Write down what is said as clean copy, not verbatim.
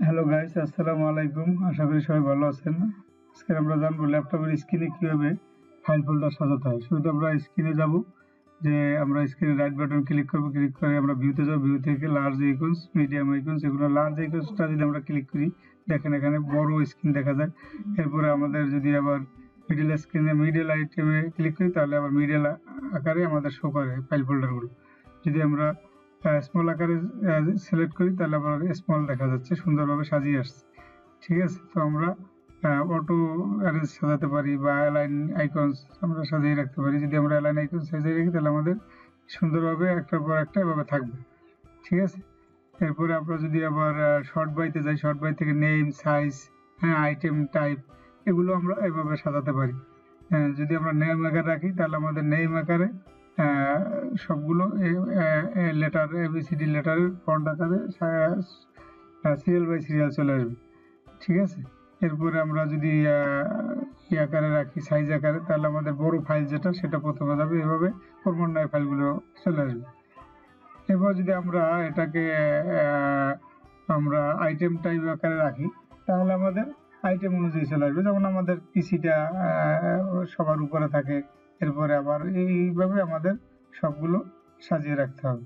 Hello guys, আসসালামু আলাইকুম। আশা করি সবাই ভালো আছেন। আজকে আমরা জানবো ল্যাপটপের স্ক্রিনে কিভাবে ফাইল ফোল্ডার সাজাতে হয়। শুরুতে আমরা স্ক্রিনে যাব, যে আমরা স্ক্রিনে রাইট বাটন ক্লিক করব, ক্লিক করে আমরা ভিউতে যাব, ভিউ থেকে লার্জ আইকনস, মিডিয়াম আইকনস, এগুলো লার্জ আইকনসটা যদি আমরা ক্লিক করি, দেখেন এখানে বড় স্ক্রিন দেখা যায়। এরপরে আমাদের যদি আবার মিডল স্ক্রিনে মিডল আইটেমে ক্লিক করি, তাহলে আবার মিডল আকারে আমাদের শো করে ফাইল ফোল্ডারগুলো। যদি আমরা স্মল আকারে সিলেক্ট করি, তাহলে আবার স্মল দেখা যাচ্ছে, সুন্দরভাবে সাজিয়ে আসছে। ঠিক আছে, তো আমরা অটো অ্যারেঞ্জ সাজাতে পারি বা অ্যালাইন আইকনস আমরা সাজিয়ে রাখতে পারি। যদি আমরা অ্যালাইন আইকন সাজিয়ে রাখি, তাহলে আমাদের সুন্দরভাবে একটার পর একটা এভাবে থাকবে। ঠিক আছে, এরপরে আমরা যদি আবার শর্ট বাইতে যাই, শর্ট বাই থেকে নেম, সাইজ, আইটেম টাইপ, এগুলো আমরা এভাবে সাজাতে পারি। যদি আমরা নেম আকারে রাখি, তাহলে আমাদের নেম আকারে সবগুলো লেটার, এবিসিডি লেটারের ফন্ট আকারে সিরিয়াল বাই সিরিয়াল চলে আসবে। ঠিক আছে, এরপরে আমরা যদি ই আকারে রাখি, সাইজ আকারে, তাহলে আমাদের বড় ফাইল যেটা সেটা প্রথমে যাবে, এভাবে ক্রমান্বয়ে ফাইলগুলো চলে আসবে। এবার যদি আমরা এটাকে আমরা আইটেম টাইপ আকারে রাখি, তাহলে আমাদের আইটেম অনুযায়ী চলে আসবে। যেমন আমাদের পিসিটা সবার উপরে থাকে, এরপরে আবার এইভাবে আমাদের সবগুলো সাজিয়ে রাখতে হবে।